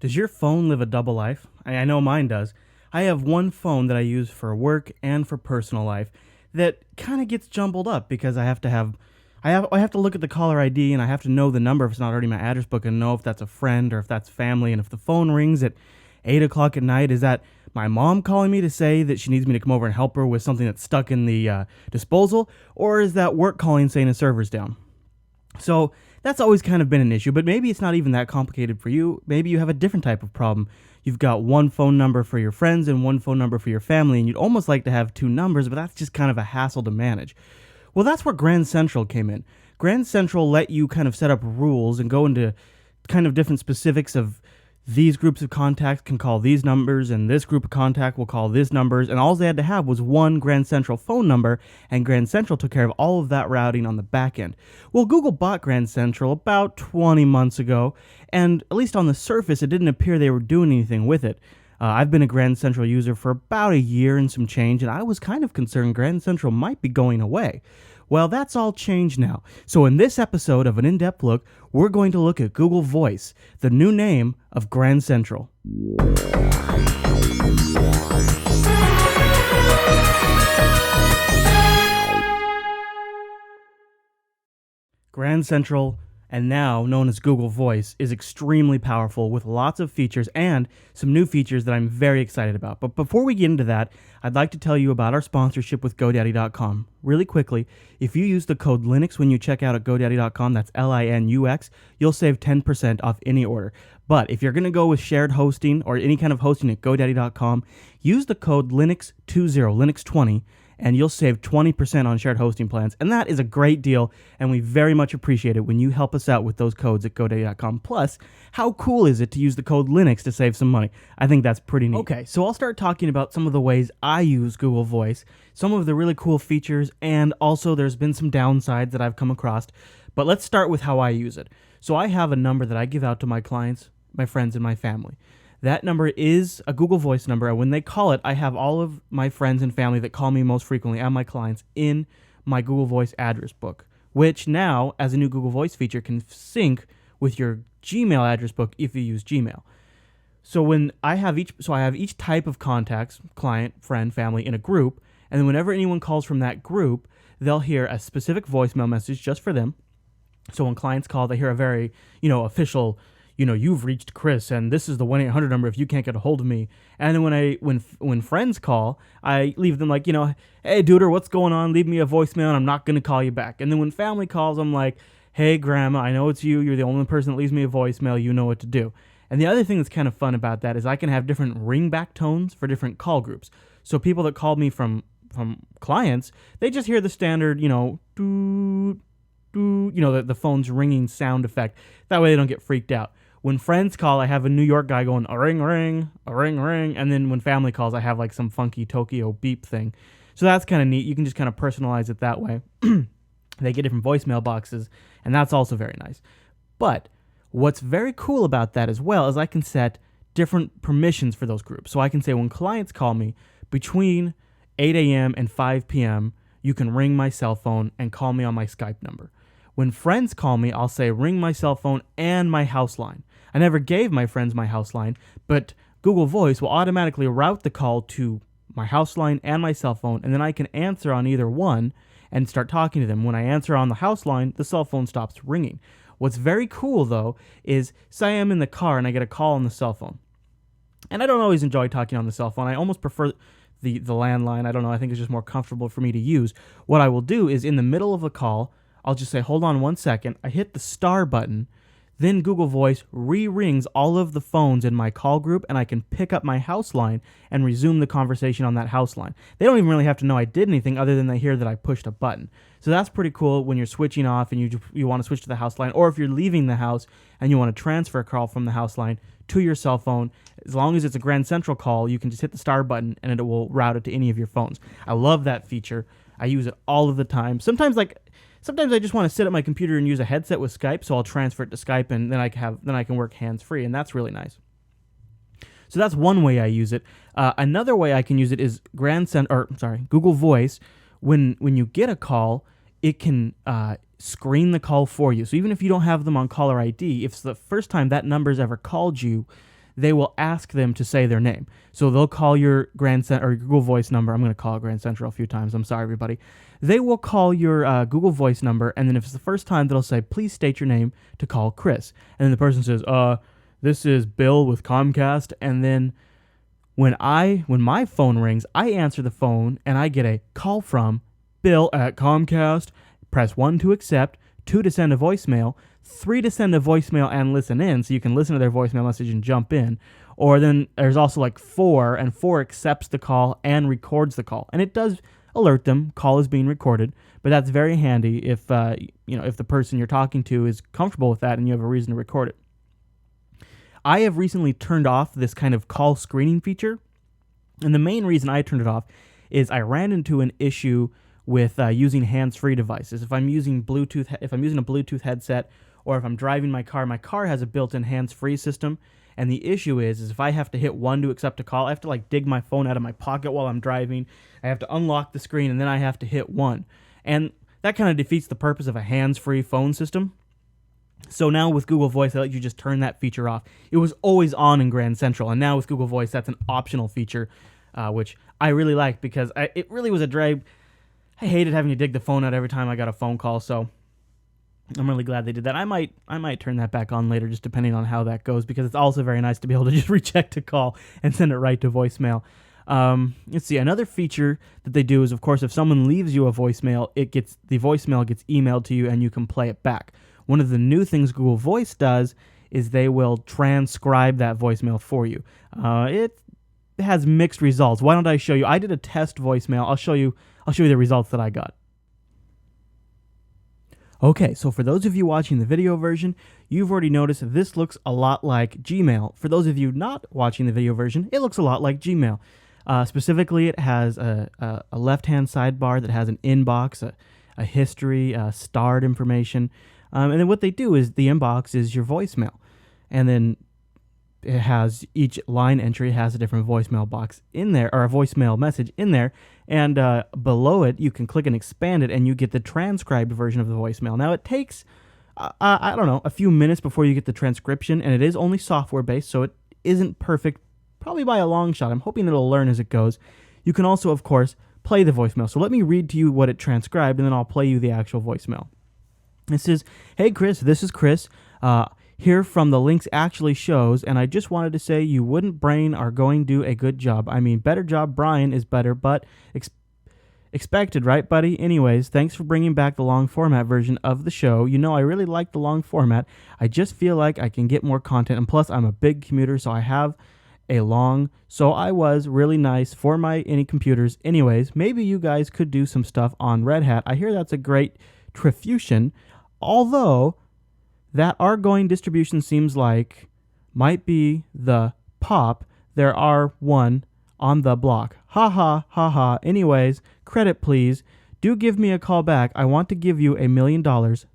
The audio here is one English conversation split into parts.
Does your phone live a double life? I know mine does. I have one phone that I use for work and for personal life that kind of gets jumbled up because I have to look at the caller ID and I have to know the number if it's not already in my address book and know if that's a friend or if that's family. And if the phone rings at 8 o'clock at night, is that my mom calling me to say that she needs me to come over and help her with something that's stuck in the disposal, or is that work calling saying the server's down? So that's always kind of been an issue, but maybe it's not even that complicated for you. Maybe you have a different type of problem. You've got one phone number for your friends and one phone number for your family, and you'd almost like to have two numbers, but that's just kind of a hassle to manage. Well, that's where Grand Central came in. Grand Central let you kind of set up rules and go into kind of different specifics of these groups of contacts can call these numbers and this group of contact will call these numbers, and all they had to have was one Grand Central phone number, and Grand Central took care of all of that routing on the back end. Well, Google bought Grand Central about 20 months ago, and at least on the surface, it didn't appear they were doing anything with it. I've been a Grand Central user for about a year and some change, and I was kind of concerned Grand Central might be going away. Well, that's all changed now. So in this episode of an in-depth look, we're going to look at Google Voice, the new name of Grand Central. Grand Central, and now known as Google Voice, is extremely powerful with lots of features and some new features that I'm very excited about. But before we get into that, I'd like to tell you about our sponsorship with GoDaddy.com. Really quickly, if you use the code Linux when you check out at GoDaddy.com, that's Linux, you'll save 10% off any order. But if you're going to go with shared hosting or any kind of hosting at GoDaddy.com, use the code Linux20, Linux20, and you'll save 20% on shared hosting plans. And that is a great deal, and we very much appreciate it when you help us out with those codes at GoDaddy.com. Plus, how cool is it to use the code Linux to save some money? I think that's pretty neat. Okay, so I'll start talking about some of the ways I use Google Voice, some of the really cool features, and also there's been some downsides that I've come across. But let's start with how I use it. So I have a number that I give out to my clients, my friends, and my family. That number is a Google Voice number, and when they call it, I have all of my friends and family that call me most frequently and my clients in my Google Voice address book, which now, as a new Google Voice feature, can sync with your Gmail address book if you use Gmail. So I have each type of contacts, client, friend, family, in a group, and then whenever anyone calls from that group, they'll hear a specific voicemail message just for them. So when clients call, they hear a very, official, you've reached Chris, and this is the 1-800 number if you can't get a hold of me. And then when friends call, I leave them like, hey, duder, what's going on? Leave me a voicemail, and I'm not going to call you back. And then when family calls, I'm like, hey, grandma, I know it's you. You're the only person that leaves me a voicemail. You know what to do. And the other thing that's kind of fun about that is I can have different ringback tones for different call groups. So people that call me from clients, they just hear the standard, doot, doot, the phone's ringing sound effect. That way they don't get freaked out. When friends call, I have a New York guy going, a ring, ring, a ring, ring. And then when family calls, I have like some funky Tokyo beep thing. So that's kind of neat. You can just kind of personalize it that way. They get different voicemail boxes, and that's also very nice. But what's very cool about that as well is I can set different permissions for those groups. So I can say when clients call me between 8 a.m. and 5 p.m., you can ring my cell phone and call me on my Skype number. When friends call me, I'll say ring my cell phone and my house line. I never gave my friends my house line, but Google Voice will automatically route the call to my house line and my cell phone, and then I can answer on either one and start talking to them. When I answer on the house line, the cell phone stops ringing. What's very cool, though, is say I'm in the car and I get a call on the cell phone. And I don't always enjoy talking on the cell phone. I almost prefer the landline. I don't know. I think it's just more comfortable for me to use. What I will do is in the middle of a call, I'll just say, hold on 1 second. I hit the star button. Then Google Voice re-rings all of the phones in my call group, and I can pick up my house line and resume the conversation on that house line. They don't even really have to know I did anything other than they hear that I pushed a button. So that's pretty cool when you're switching off and you want to switch to the house line, or if you're leaving the house and you want to transfer a call from the house line to your cell phone. As long as it's a Grand Central call, you can just hit the star button and it will route it to any of your phones. I love that feature. I use it all of the time. Sometimes I just want to sit at my computer and use a headset with Skype, so I'll transfer it to Skype, and then I can work hands-free, and that's really nice. So that's one way I use it. Another way I can use it is Google Voice. When you get a call, it can screen the call for you. So even if you don't have them on caller ID, if it's the first time that number's ever called you, they will ask them to say their name. So they'll call your or Google Voice number. I'm going to call it Grand Central a few times. I'm sorry, everybody. They will call your Google Voice number, and then if it's the first time, they'll say, please state your name to call Chris. And then the person says, this is Bill with Comcast. And then when my phone rings, I answer the phone, and I get a call from Bill at Comcast. Press 1 to accept, 2 to send a voicemail, 3 to send a voicemail and listen in, so you can listen to their voicemail message and jump in. Or then there's also like 4, and 4 accepts the call and records the call. And it does alert them, call is being recorded, but that's very handy if if the person you're talking to is comfortable with that and you have a reason to record it. I have recently turned off this kind of call screening feature, and the main reason I turned it off is I ran into an issue with using hands-free devices. If I'm using a Bluetooth headset, or if I'm driving my car has a built-in hands-free system, and the issue is if I have to hit 1 to accept a call, I have to dig my phone out of my pocket while I'm driving. I have to unlock the screen, and then I have to hit 1. And that kind of defeats the purpose of a hands-free phone system. So now with Google Voice, they let you just turn that feature off. It was always on in Grand Central, and now with Google Voice, that's an optional feature, which I really like because it really was a drag. I hated having to dig the phone out every time I got a phone call, so I'm really glad they did that. I might turn that back on later, just depending on how that goes, because it's also very nice to be able to just reject a call and send it right to voicemail. Let's see. Another feature that they do is, of course, if someone leaves you a voicemail, the voicemail gets emailed to you, and you can play it back. One of the new things Google Voice does is they will transcribe that voicemail for you. It has mixed results. Why don't I show you? I did a test voicemail. I'll show you the results that I got. Okay, so for those of you watching the video version, you've already noticed that this looks a lot like Gmail. For those of you not watching the video version, it looks a lot like Gmail. Specifically, it has a left-hand sidebar that has an inbox, a history, starred information. And then what they do is the inbox is your voicemail. And then it has each line entry has a different voicemail box in there, or a voicemail message in there. And below it, you can click and expand it, and you get the transcribed version of the voicemail. Now, it takes, a few minutes before you get the transcription, and it is only software-based, so it isn't perfect, probably by a long shot. I'm hoping it'll learn as it goes. You can also, of course, play the voicemail. So let me read to you what it transcribed, and then I'll play you the actual voicemail. It says, "Hey, Chris, this is Chris. Here from the Links Actually Shows, and I just wanted to say you wouldn't brain are going to do a good job. I mean, better job, Brian is better, but expected, right, buddy? Anyways, thanks for bringing back the long format version of the show. You know, I really like the long format. I just feel like I can get more content, and plus I'm a big commuter, so I have so I was really nice for any computers. Anyways, maybe you guys could do some stuff on Red Hat. I hear that's a great Trifusion, although that outgoing distribution seems like might be the pop. There are one on the block. Ha ha ha ha. Anyways, credit please. Do give me a call back. I want to give you $1 million.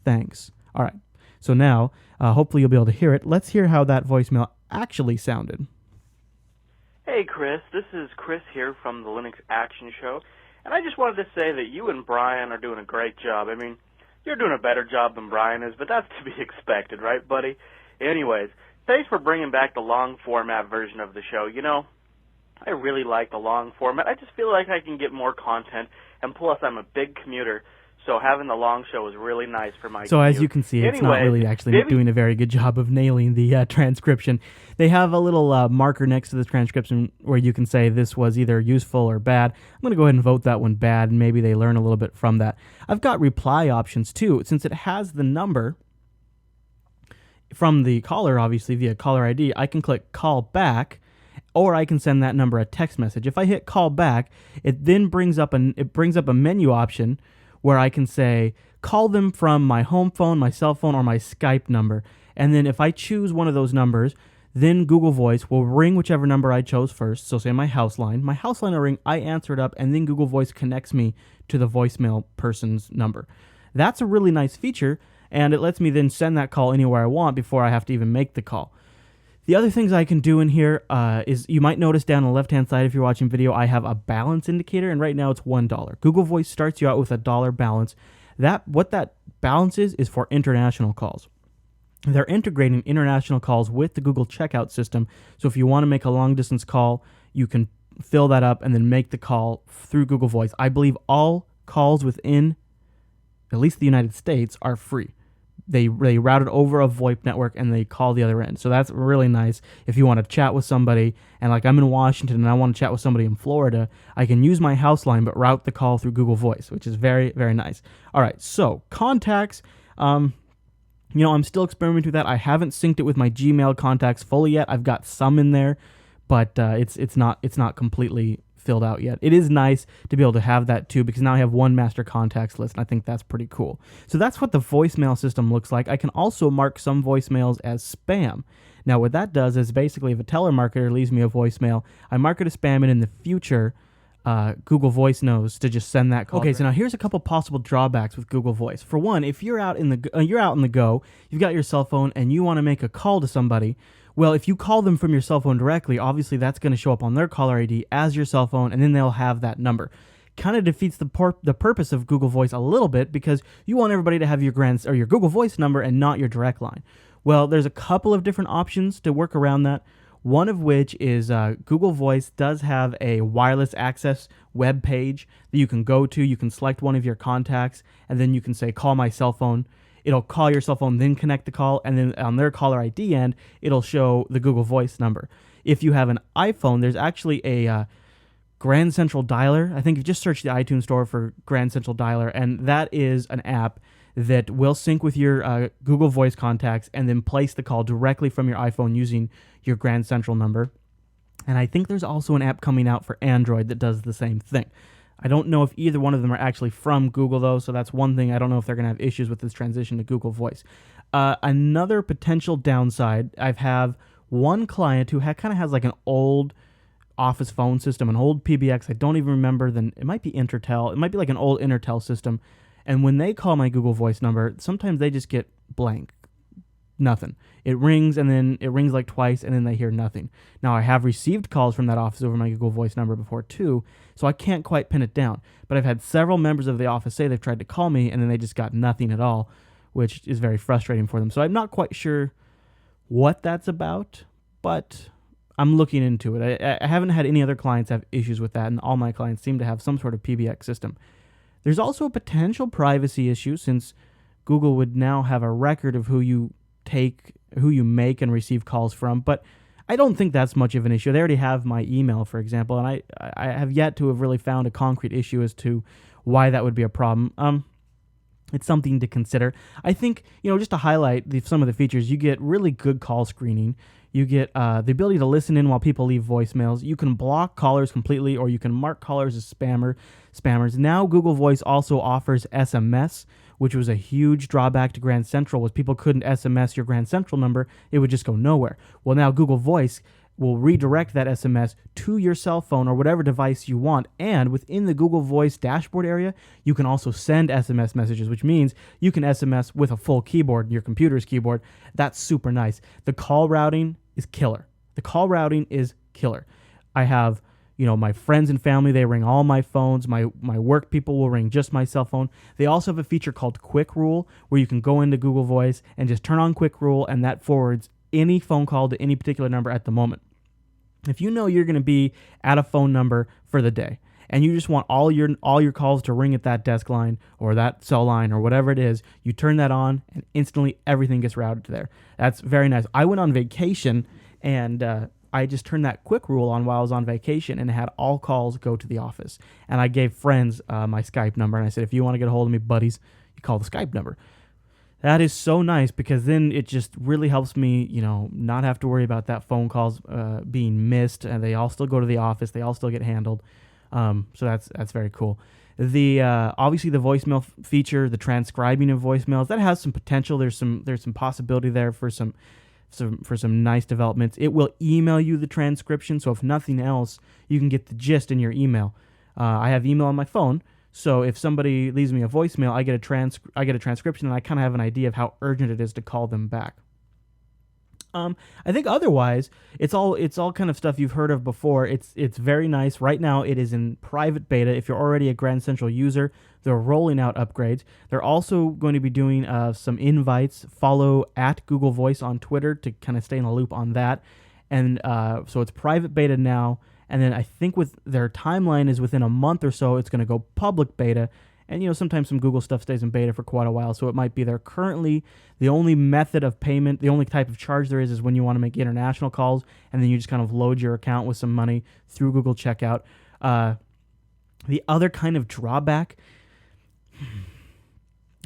Thanks." All right. So now, hopefully you'll be able to hear it. Let's hear how that voicemail actually sounded. Hey Chris, this is Chris here from the Linux Action Show, and I just wanted to say that you and Brian are doing a great job. I mean, you're doing a better job than Brian is, but that's to be expected, right, buddy? Anyways, thanks for bringing back the long format version of the show. You know, I really like the long format. I just feel like I can get more content, and plus I'm a big commuter, so having the long show is really nice for my So commute. As you can see, it's not really actually doing a very good job of nailing the transcription. They have a little marker next to the transcription where you can say this was either useful or bad. I'm going to go ahead and vote that one bad, and maybe they learn a little bit from that. I've got reply options too. Since it has the number from the caller, obviously via caller ID, I can click call back, or I can send that number a text message. If I hit call back, it then brings up a menu option where I can say, call them from my home phone, my cell phone, or my Skype number. And then if I choose one of those numbers, then Google Voice will ring whichever number I chose first. So say my house line. My house line will ring, I answer it up, and then Google Voice connects me to the voicemail person's number. That's a really nice feature, and it lets me then send that call anywhere I want before I have to even make the call. The other things I can do in here is you might notice down on the left-hand side if you're watching video, I have a balance indicator, and right now it's $1. Google Voice starts you out with $1 balance. What that balance is for international calls. they're integrating international calls with the Google checkout system. So if you want to make a long distance call, you can fill that up and then make the call through Google Voice. I believe all calls within at least the United States are free. They route it over a VoIP network and they call the other end. So that's really nice. If you want to chat with somebody, and like I'm in Washington and I want to chat with somebody in Florida, I can use my house line but route the call through Google Voice, which is very, very nice. All right, so contacts. I'm still experimenting with that. I haven't synced it with my Gmail contacts fully yet. I've got some in there, but it's not completely filled out yet. It is nice to be able to have that too, because now I have one master contacts list, and I think that's pretty cool. So that's what the voicemail system looks like. I can also mark some voicemails as spam. Now what that does is basically if a telemarketer leaves me a voicemail, I mark it as spam, and in the future, Google Voice knows to just send that call. Okay, so now here's a couple possible drawbacks with Google Voice. For one, if you're out in the go, you've got your cell phone and you want to make a call to somebody. Well, if you call them from your cell phone directly, obviously that's going to show up on their caller ID as your cell phone, and then they'll have that number. Kind of defeats the purpose of Google Voice a little bit, because you want everybody to have your Google Voice number and not your direct line. Well, there's a couple of different options to work around that. One of which is Google Voice does have a wireless access web page that you can go to. You can select one of your contacts, and then you can say, call my cell phone. It'll call your cell phone, then connect the call, and then on their caller ID end, it'll show the Google Voice number. If you have an iPhone, there's actually a Grand Central Dialer. I think you just search the iTunes store for Grand Central Dialer, and that is an app that will sync with your Google Voice contacts and then place the call directly from your iPhone using your Grand Central number. And I think there's also an app coming out for Android that does the same thing. I don't know if either one of them are actually from Google, though, so that's one thing. I don't know if they're going to have issues with this transition to Google Voice. Another potential downside, I have one client who kind of has like an old office phone system, an old PBX. I don't even remember. It might be Intertel. It might be like an old Intertel system. And when they call my Google Voice number, sometimes they just get blank. Nothing. It rings, and then it rings like twice, and then they hear nothing. Now, I have received calls from that office over my Google Voice number before, too, so I can't quite pin it down. But I've had several members of the office say they've tried to call me, and then they just got nothing at all, which is very frustrating for them. So I'm not quite sure what that's about, but I'm looking into it. I haven't had any other clients have issues with that, and all my clients seem to have some sort of PBX system. There's also a potential privacy issue, since Google would now have a record of who you make and receive calls from, but I don't think that's much of an issue. They already have my email, for example, and I have yet to have really found a concrete issue as to why that would be a problem. It's something to consider. I think, just to highlight some of the features, you get really good call screening. You get the ability to listen in while people leave voicemails. You can block callers completely, or you can mark callers as spammers. Now Google Voice also offers SMS, which was a huge drawback to Grand Central, was people couldn't SMS your Grand Central number. It would just go nowhere. Well, now Google Voice will redirect that SMS to your cell phone or whatever device you want. And within the Google Voice dashboard area, you can also send SMS messages, which means you can SMS with a full keyboard, your computer's keyboard. That's super nice. The call routing is killer. I have, my friends and family, they ring all my phones. My work people will ring just my cell phone. They also have a feature called Quick Rule, where you can go into Google Voice and just turn on Quick Rule, and that forwards any phone call to any particular number at the moment. If you know you're going to be at a phone number for the day, and you just want all your calls to ring at that desk line or that cell line or whatever it is, you turn that on, and instantly everything gets routed to there. That's very nice. I went on vacation, and I just turned that Quick Rule on while I was on vacation, and had all calls go to the office. And I gave friends my Skype number, and I said, if you want to get a hold of me, buddies, you call the Skype number. That is so nice, because then it just really helps me, not have to worry about that phone calls being missed, and they all still go to the office. They all still get handled. So that's very cool. The obviously the voicemail feature, the transcribing of voicemails, that has some potential. There's some possibility there for some nice developments. It will email you the transcription, so if nothing else, you can get the gist in your email. I have email on my phone. So if somebody leaves me a voicemail, I get a transcription, and I kind of have an idea of how urgent it is to call them back. I think otherwise, it's all kind of stuff you've heard of before. It's very nice. Right now, it is in private beta. If you're already a Grand Central user, they're rolling out upgrades. They're also going to be doing some invites. Follow at Google Voice on Twitter to kind of stay in the loop on that. And so it's private beta now. And then I think with their timeline is within a month or so, it's going to go public beta. And, sometimes some Google stuff stays in beta for quite a while, so it might be there. Currently, the only method of payment, the only type of charge there is when you want to make international calls, and then you just kind of load your account with some money through Google Checkout. The other kind of drawback,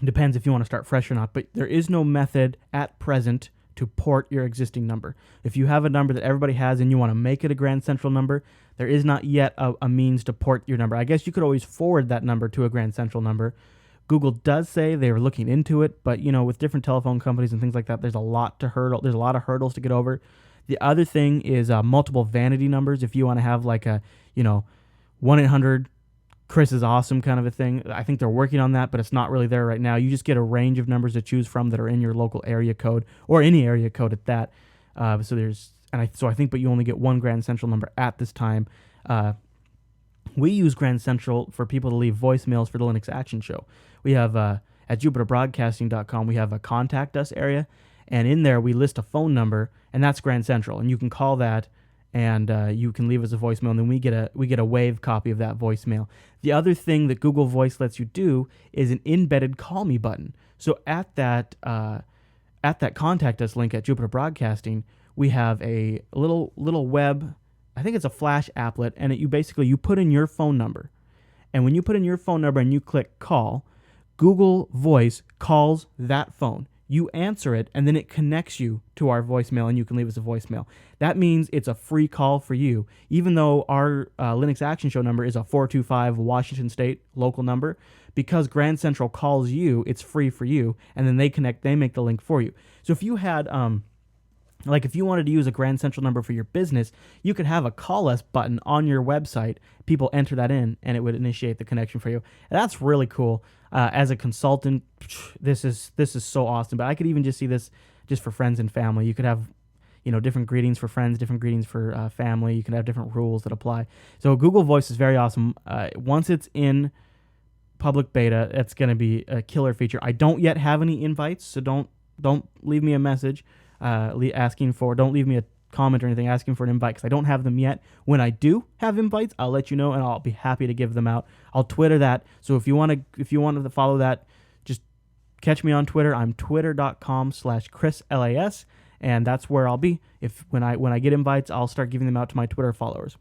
depends if you want to start fresh or not, but there is no method at present to port your existing number. If you have a number that everybody has and you want to make it a Grand Central number, there is not yet a means to port your number. I guess you could always forward that number to a Grand Central number. Google does say they're looking into it, but with different telephone companies and things like that, there's a lot of hurdles to get over. The other thing is multiple vanity numbers. If you want to have like a 1-800 Chris is awesome kind of a thing. I think they're working on that, but it's not really there right now. You just get a range of numbers to choose from that are in your local area code or any area code at that. So I think, but you only get one Grand Central number at this time. We use Grand Central for people to leave voicemails for the Linux Action Show. We have at JupiterBroadcasting.com, we have a contact us area, and in there we list a phone number, and that's Grand Central, and you can call that, and you can leave us a voicemail, and then we get a wave copy of that voicemail. The other thing that Google Voice lets you do is an embedded call me button. So at that contact us link at Jupiter Broadcasting, we have a little web, I think it's a Flash applet, and you put in your phone number. And when you put in your phone number and you click call, Google Voice calls that phone. You answer it, and then it connects you to our voicemail, and you can leave us a voicemail. That means it's a free call for you. Even though our Linux Action Show number is a 425 Washington State local number, because Grand Central calls you, it's free for you, and then they make the link for you. So if you had... if you wanted to use a Grand Central number for your business, you could have a call us button on your website. People enter that in, and it would initiate the connection for you. And that's really cool. As a consultant, this is so awesome. But I could even just see this just for friends and family. You could have, different greetings for friends, different greetings for family. You can have different rules that apply. So Google Voice is very awesome. Once it's in public beta, it's going to be a killer feature. I don't yet have any invites, so don't leave me a message. Don't leave me a comment or anything asking for an invite, because I don't have them yet. When I do have invites, I'll let you know, and I'll be happy to give them out. I'll Twitter that. So if you want to follow that, just catch me on Twitter. I'm twitter.com/ChrisLAS, and that's where I'll be. When I get invites, I'll start giving them out to my Twitter followers.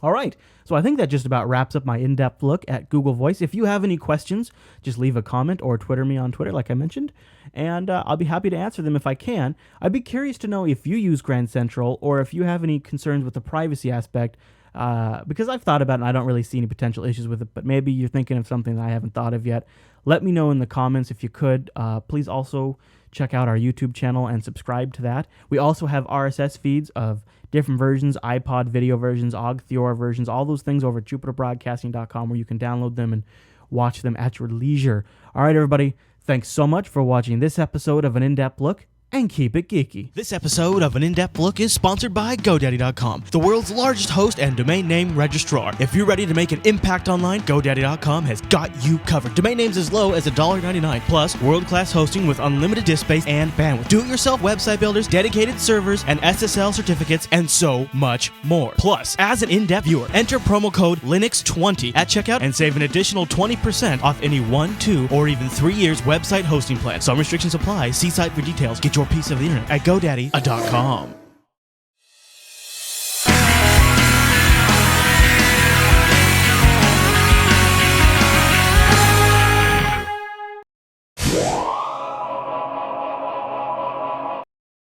All right, so I think that just about wraps up my in-depth look at Google Voice. If you have any questions, just leave a comment or Twitter me on Twitter, like I mentioned, and I'll be happy to answer them if I can. I'd be curious to know if you use Grand Central or if you have any concerns with the privacy aspect, because I've thought about it and I don't really see any potential issues with it, but maybe you're thinking of something that I haven't thought of yet. Let me know in the comments if you could. Please also check out our YouTube channel and subscribe to that. We also have RSS feeds of different versions, iPod video versions, OGG Theora versions, all those things over at JupiterBroadcasting.com, where you can download them and watch them at your leisure. All right, everybody, thanks so much for watching this episode of An In-Depth Look, and keep it geeky. This episode of An In-Depth Look is sponsored by GoDaddy.com, the world's largest host and domain name registrar. If you're ready to make an impact online, GoDaddy.com has got you covered. Domain names as low as $1.99, plus world-class hosting with unlimited disk space and bandwidth, do-it-yourself website builders, dedicated servers, and SSL certificates, and so much more. Plus, as an in-depth viewer, enter promo code Linux20 at checkout and save an additional 20% off any 1, 2, or even 3 years website hosting plan. Some restrictions apply. See site for details. Get your piece of the internet at GoDaddy.com.